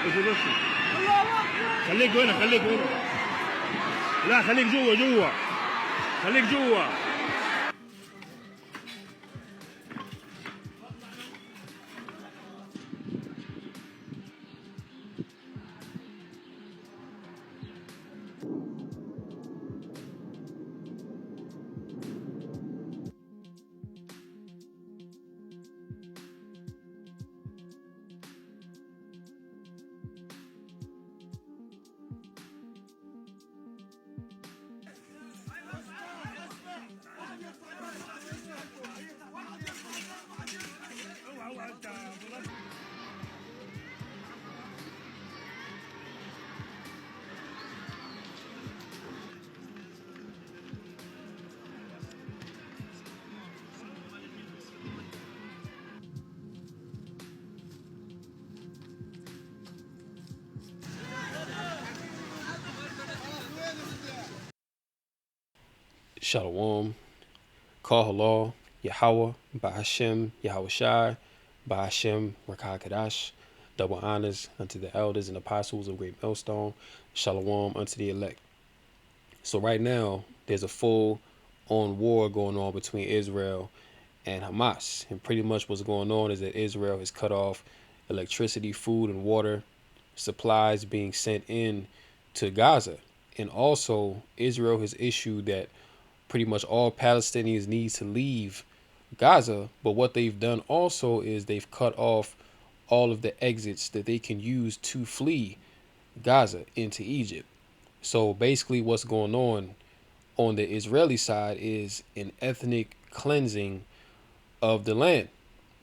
بس خليك هنا خليك هنا. لا خليك جوا خليك جوا. Shalom, Kahalal, Yahweh, Bahashem, Yahweh Shai, Bahashem, Rakah Kadash. Double honors unto the elders and apostles of Great Millstone. Shalom unto the elect. So right now, there's a full-on war going on between Israel and Hamas. And pretty much what's going on is that Israel has cut off electricity, food, and water supplies being sent in to Gaza. And also, Israel has issued that pretty much all Palestinians need to leave Gaza. But what they've done also is they've cut off all of the exits that they can use to flee Gaza into Egypt. So basically what's going on the Israeli side is an ethnic cleansing of the land.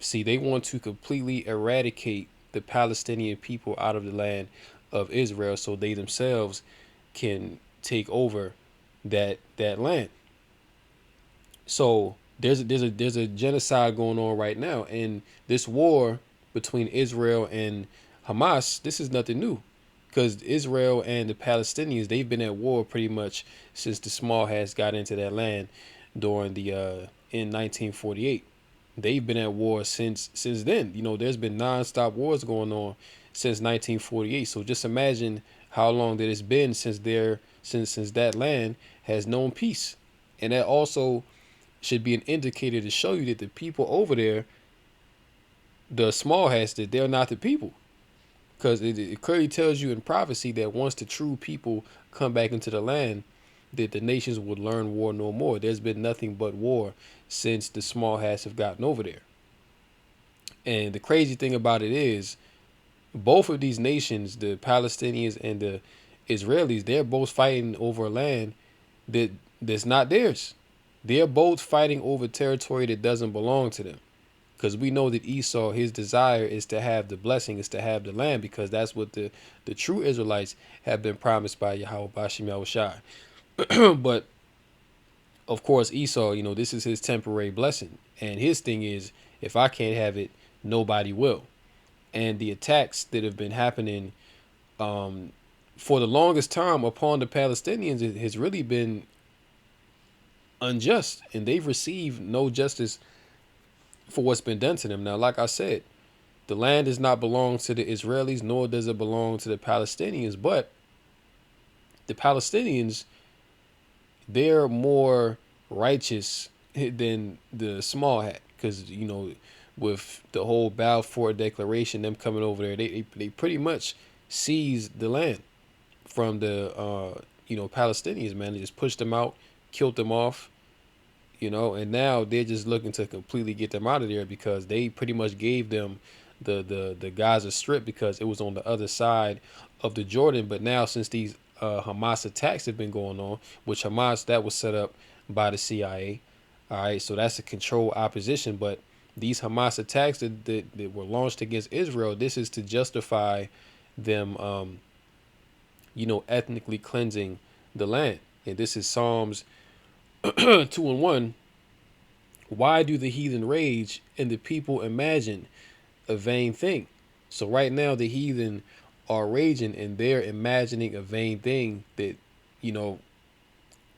See, they want to completely eradicate the Palestinian people out of the land of Israel so they themselves can take over that land. So there's a genocide going on right now, and this war between Israel and Hamas, this is nothing new, because Israel and the Palestinians, they've been at war pretty much since the small hats got into that land during the in 1948. They've been at war since then. You know, there's been nonstop wars going on since 1948. So just imagine how long that it's been since that land has known peace. And that also should be an indicator to show you that the people over there, the small hats, that they're not the people. Because it clearly tells you in prophecy that once the true people come back into the land, that the nations would learn war no more. There's been nothing but war since the small hats have gotten over there. And the crazy thing about it is, both of these nations, the Palestinians and the Israelis, they're both fighting over land that's not theirs. They're both fighting over territory that doesn't belong to them. Because we know that Esau, his desire is to have the blessing, is to have the land, because that's what the true Israelites have been promised by Yahweh Bashem Yahweh Shai. But of course, Esau, you know, this is his temporary blessing. And his thing is, if I can't have it, nobody will. And the attacks that have been happening for the longest time upon the Palestinians, it has really been unjust, and they've received no justice for what's been done to them. Now, like I said, the land does not belong to the Israelis, nor does it belong to the Palestinians, but the Palestinians, they're more righteous than the small hat, because, you know, with the whole Balfour Declaration, them coming over there, they pretty much seized the land from the Palestinians, man. They just pushed them out, killed them off, you know, and now they're just looking to completely get them out of there, because they pretty much gave them the Gaza Strip because it was on the other side of the Jordan. But now, since these Hamas attacks have been going on, which Hamas, that was set up by the CIA, all right, so that's a controlled opposition. But these Hamas attacks that were launched against Israel, this is to justify them, ethnically cleansing the land. And this is Psalms 2:1. Why do the heathen rage and the people imagine a vain thing? So right now the heathen are raging and they're imagining a vain thing that,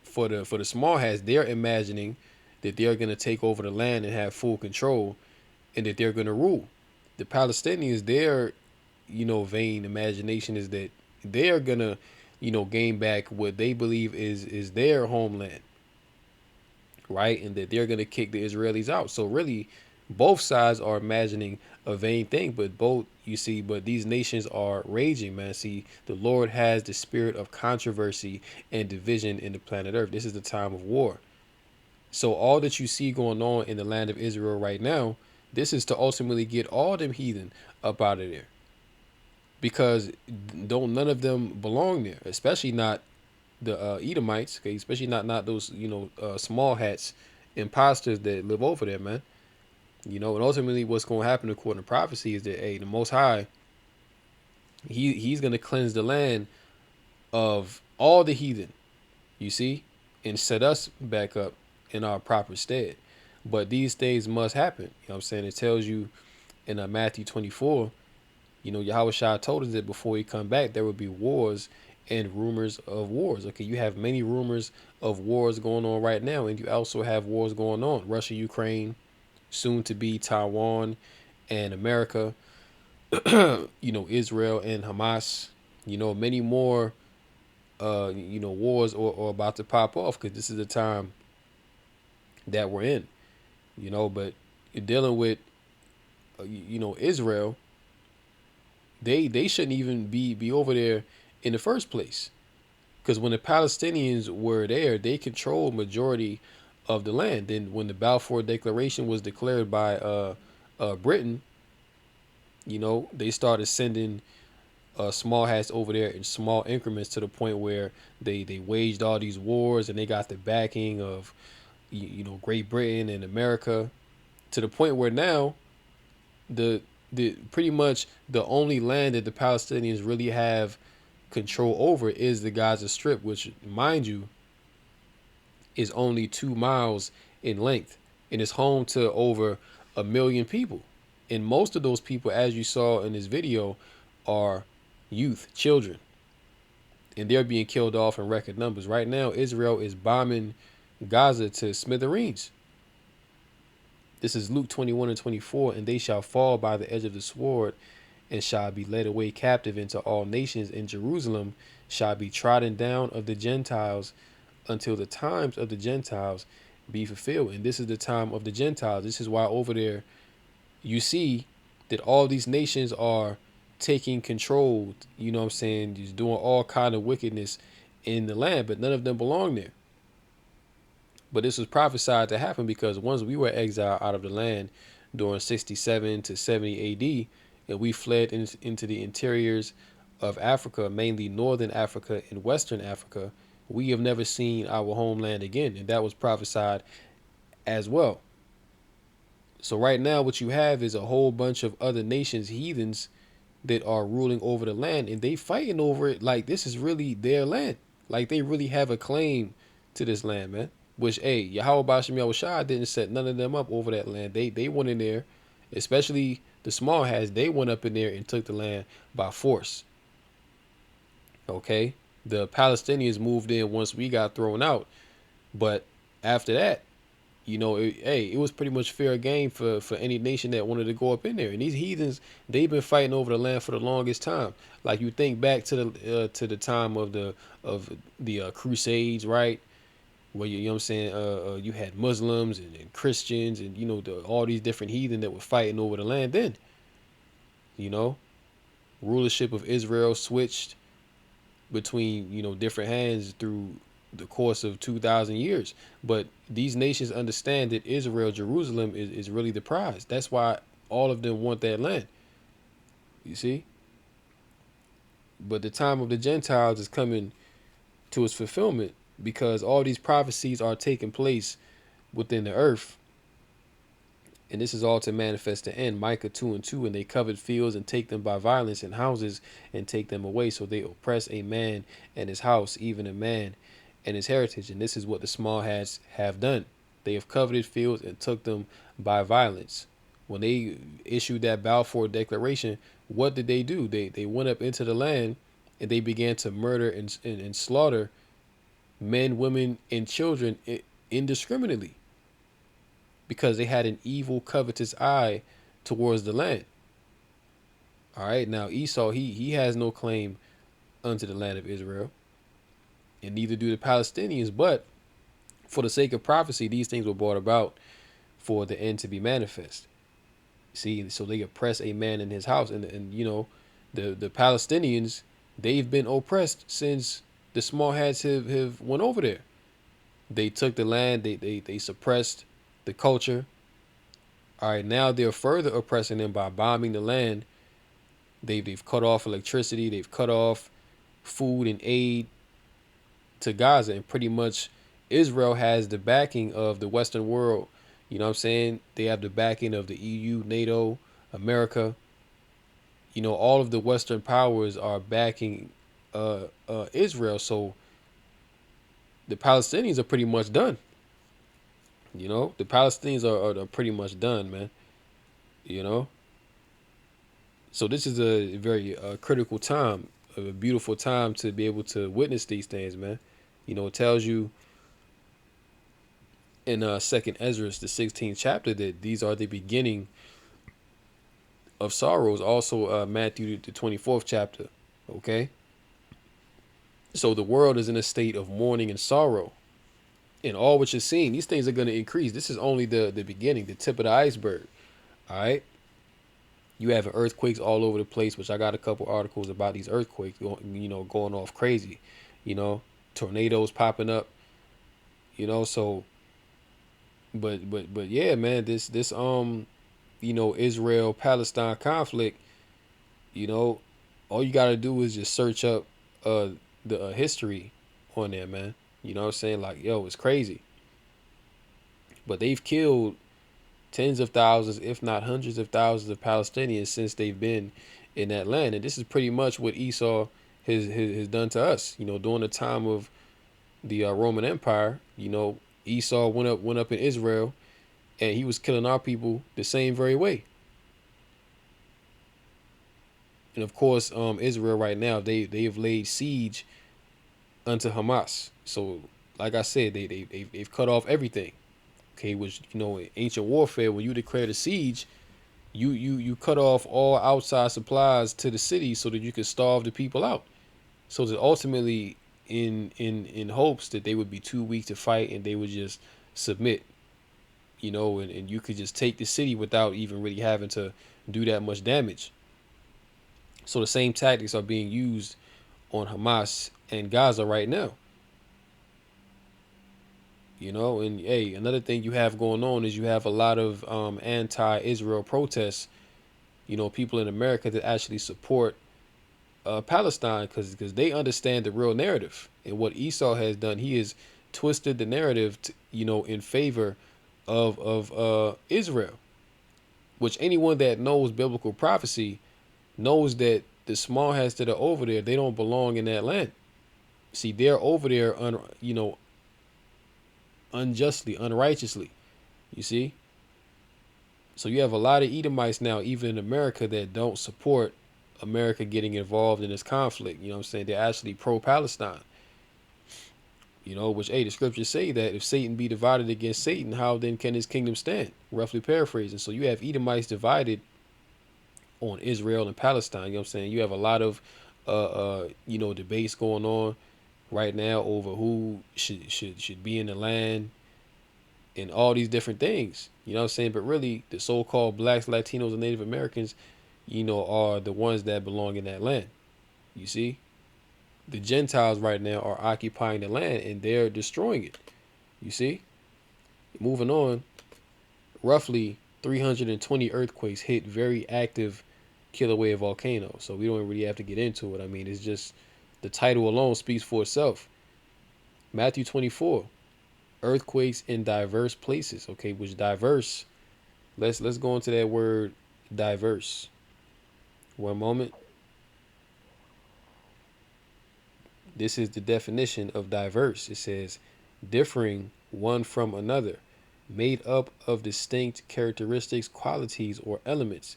for the small hats, they're imagining that they're going to take over the land and have full control and that they're going to rule. The Palestinians, they're vain imagination is that they're gonna, gain back what they believe is their homeland, right? And that they're gonna kick the Israelis out. So really, both sides are imagining a vain thing, but but these nations are raging, man. See, the Lord has the spirit of controversy and division in the planet Earth. This is the time of war. So all that you see going on in the land of Israel right now, this is to ultimately get all them heathen up out of there, because don't none of them belong there, especially not the Edomites, okay? Especially not those small hats, imposters that live over there, man. And ultimately, what's going to happen according to prophecy is that the Most High, he's going to cleanse the land of all the heathen, you see, and set us back up in our proper stead. But these things must happen. You know what I'm saying? It tells you in Matthew 24, Yahweh Shah told us that before he come back, there would be wars and rumors of wars. Okay, you have many rumors of wars going on right now, and you also have wars going on. Russia, Ukraine, soon to be Taiwan and America, Israel and Hamas, many more wars or about to pop off, because this is the time that we're in, but you're dealing with Israel. They shouldn't even be over there in the first place, because when the Palestinians were there, they controlled majority of the land. Then when the Balfour Declaration was declared by Britain, they started sending small hats over there in small increments, to the point where they waged all these wars, and they got the backing of Great Britain and America, to the point where now the pretty much the only land that the Palestinians really have control over is the Gaza Strip, which, mind you, is only 2 miles in length, and is home to over 1 million people. And most of those people, as you saw in this video, are youth, children, and they're being killed off in record numbers. Right now, Israel is bombing Gaza to smithereens. This is Luke 21:24, and they shall fall by the edge of the sword, and shall be led away captive into all nations, and Jerusalem shall be trodden down of the Gentiles until the times of the Gentiles be fulfilled. And this is the time of the Gentiles. This is why over there you see that all these nations are taking control, what I'm saying, just doing all kind of wickedness in the land, but none of them belong there. But this was prophesied to happen, because once we were exiled out of the land during 67 to 70 AD, and we fled into the interiors of Africa, mainly northern Africa and western Africa, we have never seen our homeland again. And that was prophesied as well. So right now what you have is a whole bunch of other nations, heathens, that are ruling over the land, and they fighting over it like this is really their land. Like they really have a claim to this land, man. Which, Yahweh Bashem Yahushua didn't set none of them up over that land. They went in there, especially the small hats. They went up in there and took the land by force. Okay, the Palestinians moved in once we got thrown out, but after that, it was pretty much fair game for any nation that wanted to go up in there. And these heathens, they've been fighting over the land for the longest time. Like you think back to the time of the Crusades, right? Where you know what I'm saying, you had Muslims and Christians, and all these different heathen that were fighting over the land. Then, rulership of Israel switched between different hands through the course of 2,000 years. But these nations understand that Israel, Jerusalem, is really the prize. That's why all of them want that land. You see? But the time of the Gentiles is coming to its fulfillment, because all these prophecies are taking place within the earth. And this is all to manifest the end. Micah 2:2, and they covered fields and take them by violence, and houses and take them away. So they oppress a man and his house, even a man and his heritage. And this is what the small hats have done. They have coveted fields and took them by violence. When they issued that Balfour Declaration, what did they do? They went up into the land, and they began to murder and slaughter men, women, and children indiscriminately, because they had an evil, covetous eye towards the land. All right, now Esau, he has no claim unto the land of Israel, and neither do the Palestinians. But for the sake of prophecy, these things were brought about for the end to be manifest. See, so they oppress a man in his house, and you know, the Palestinians, they've been oppressed since the small hats have went over there. They took the land, they suppressed the culture. All right, now they're further oppressing them by bombing the land. They've cut off electricity, they've cut off food and aid to Gaza, and pretty much Israel has the backing of the Western world. You know what I'm saying? They have the backing of the EU, NATO, America. You know, all of the Western powers are backing Israel. So the Palestinians are pretty much done. You know, the Palestinians are pretty much done, man. You know, so this is a very critical time, a beautiful time to be able to witness these things, man. You know, it tells you in Second Ezra, the 16th chapter, that these are the beginning of sorrows. Also, Matthew, the 24th chapter. Okay, so the world is in a state of mourning and sorrow, and all what you're seeing, these things are going to increase. This is only the beginning, the tip of the iceberg. All right. You have earthquakes all over the place, which I got a couple articles about these earthquakes going off crazy, you know, tornadoes popping up, you know, so but yeah, man, this Israel Palestine conflict, you know, all you got to do is just search up the history on there, man. You know what I'm saying? Like, yo, it's crazy. But they've killed tens of thousands, if not hundreds of thousands of Palestinians since they've been in that land. And this is pretty much what Esau has done to us. You know, during the time of the Roman Empire, you know, Esau went up in Israel, and he was killing our people the same very way. And of course, Israel right now, they have laid siege unto Hamas. So, like I said, they've cut off everything. Okay, which, you know, in ancient warfare, when you declared a siege, you cut off all outside supplies to the city so that you could starve the people out. So that ultimately, in hopes that they would be too weak to fight and they would just submit, you know, and you could just take the city without even really having to do that much damage. So the same tactics are being used on Hamas and Gaza right now. You know, and hey, another thing you have going on is you have a lot of anti-Israel protests. You know, people in America that actually support Palestine because they understand the real narrative. And what Esau has done, he has twisted the narrative, you know, in favor of Israel. Which anyone that knows biblical prophecy knows that the small hats that are over there, they don't belong in that land. See, they're over there, unjustly, unrighteously. You see? So you have a lot of Edomites now, even in America, that don't support America getting involved in this conflict. You know what I'm saying? They're actually pro-Palestine. You know, which, hey, the scriptures say that if Satan be divided against Satan, how then can his kingdom stand? Roughly paraphrasing. So you have Edomites divided on Israel and Palestine. You know what I'm saying? You have a lot of, debates going on right now over who should be in the land and all these different things. You know what I'm saying? But really, the so-called blacks, Latinos, and Native Americans, you know, are the ones that belong in that land. You see? The Gentiles right now are occupying the land and they're destroying it. You see? Moving on, roughly 320 earthquakes hit very active Kilauea volcano. So we don't really have to get into it. I mean, it's just the title alone speaks for itself. Matthew 24, earthquakes in diverse places. Okay, which diverse? Let's go into that word diverse. One moment. This is the definition of diverse. It says differing one from another, made up of distinct characteristics, qualities, or elements,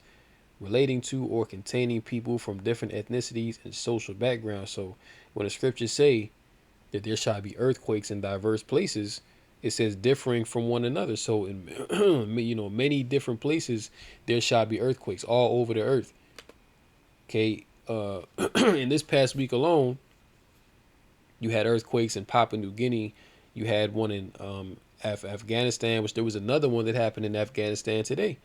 relating to or containing people from different ethnicities and social backgrounds. So when the scriptures say that there shall be earthquakes in diverse places, it says differing from one another. So in many different places there shall be earthquakes all over the earth. Okay, in this past week alone, you had earthquakes in Papua New Guinea. You had one in Afghanistan, which there was another one that happened in Afghanistan today,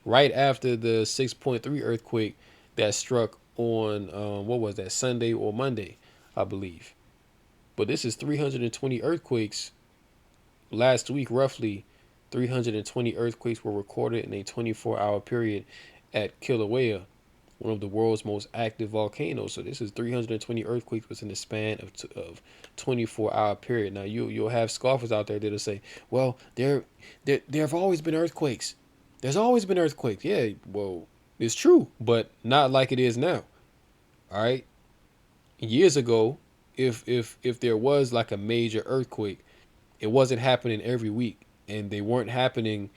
right after the 6.3 earthquake that struck on what was that, Sunday or Monday, I believe. But this is 320 earthquakes last week. Roughly 320 earthquakes were recorded in a 24-hour period at Kilauea, one of the world's most active volcanoes. So this is 320 earthquakes within the span of 24-hour period. Now you'll have scoffers out there that'll say, well, there have always been earthquakes. There's always been earthquakes. Yeah, well, it's true, but not like it is now. All right. Years ago, if there was like a major earthquake, it wasn't happening every week, and they weren't happening,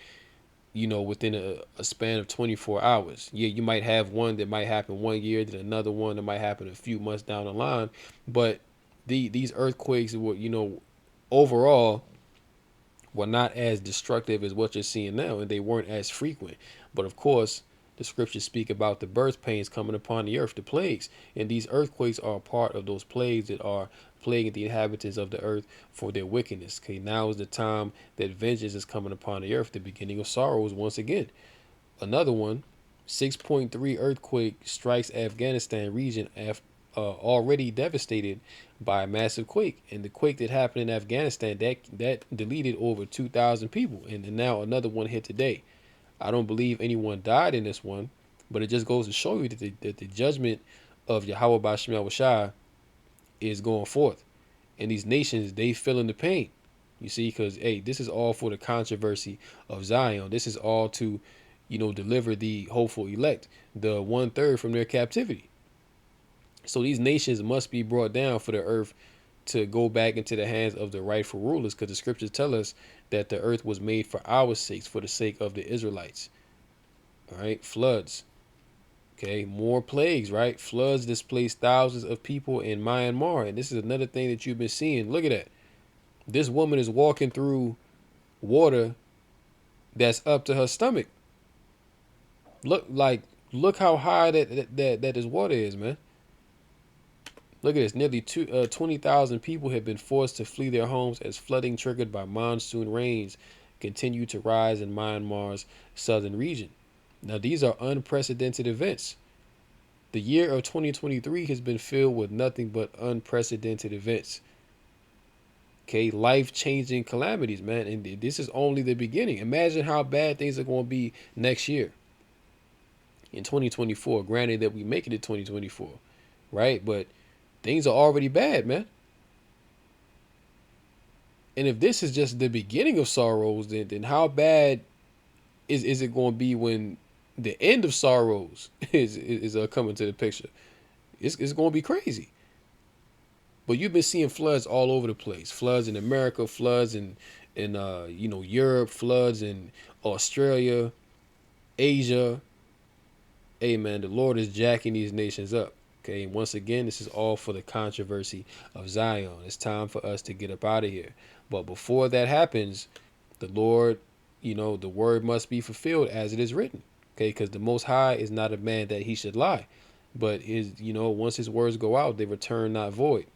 within a span of 24 hours. Yeah, you might have one that might happen one year, then another one that might happen a few months down the line. But these earthquakes were, overall, were not as destructive as what you're seeing now, and they weren't as frequent. But of course, the scriptures speak about the birth pains coming upon the earth, the plagues, and these earthquakes are a part of those plagues that are plaguing the inhabitants of the earth for their wickedness. Okay, now is the time that vengeance is coming upon the earth, the beginning of sorrows once again. Another one, 6.3 earthquake strikes Afghanistan region already devastated by a massive quake. And the quake that happened in Afghanistan, that deleted over 2,000 people. And then now another one hit today. I don't believe anyone died in this one, but it just goes to show you that the judgment of Yahweh Bashem Yahushua is going forth. And these nations, they feeling the pain. You see, because, hey, this is all for the controversy of Zion. This is all to, deliver the hopeful elect, the 1/3 from their captivity. So these nations must be brought down for the earth to go back into the hands of the rightful rulers, because the scriptures tell us that the earth was made for our sakes, for the sake of the Israelites. All right, floods. Okay, more plagues, right? Floods displaced thousands of people in Myanmar. And this is another thing that you've been seeing. Look at that. This woman is walking through water that's up to her stomach. Look how high that this water is, man. Look at this. Nearly 20,000 people have been forced to flee their homes as flooding triggered by monsoon rains continue to rise in Myanmar's southern region. Now, these are unprecedented events. The year of 2023 has been filled with nothing but unprecedented events. Okay, life-changing calamities, man. And this is only the beginning. Imagine how bad things are going to be next year in 2024. Granted that we make it in 2024, right? But things are already bad, man. And if this is just the beginning of sorrows, then how bad is it going to be when the end of sorrows is coming to the picture? It's going to be crazy. But you've been seeing floods all over the place. Floods in America, floods in Europe, floods in Australia, Asia. Hey, man, the Lord is jacking these nations up. Okay, and once again, this is all for the controversy of Zion. It's time for us to get up out of here. But before that happens, the Lord, the word must be fulfilled as it is written. Okay, because the Most High is not a man that he should lie. But once his words go out, they return not void.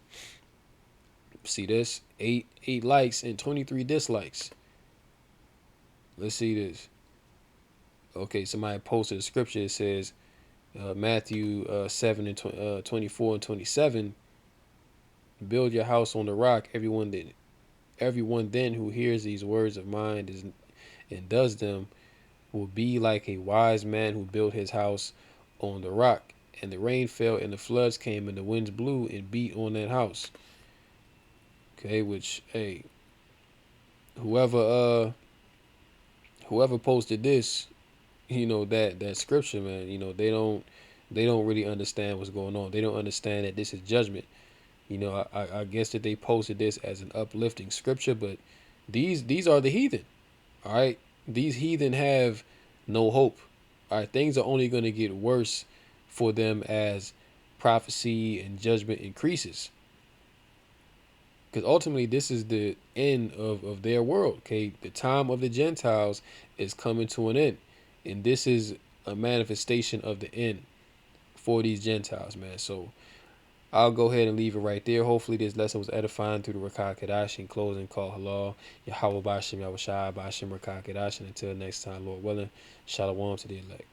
See this? 8 likes and 23 dislikes. Let's see this. Okay, somebody posted a scripture. It says, Matthew 7 and 24 and 27. Build your house on the rock. Everyone then who hears these words of mine and does them will be like a wise man who built his house on the rock. And the rain fell and the floods came and the winds blew and beat on that house. Okay, which, hey, whoever posted this, that scripture, man, they don't really understand what's going on. They don't understand that this is judgment. I guess that they posted this as an uplifting scripture, but these are the heathen. All right, these heathen have no hope. All right, things are only going to get worse for them as prophecy and judgment increases. Because ultimately, this is the end of their world. Okay, the time of the Gentiles is coming to an end. And this is a manifestation of the end for these Gentiles, man. So I'll go ahead and leave it right there. Hopefully this lesson was edifying through the Rakah Kadash and closing call halal. Yahweh Bashim Yahushua Bashim Rakah Kadash. And until next time, Lord willing, shalom to the elect.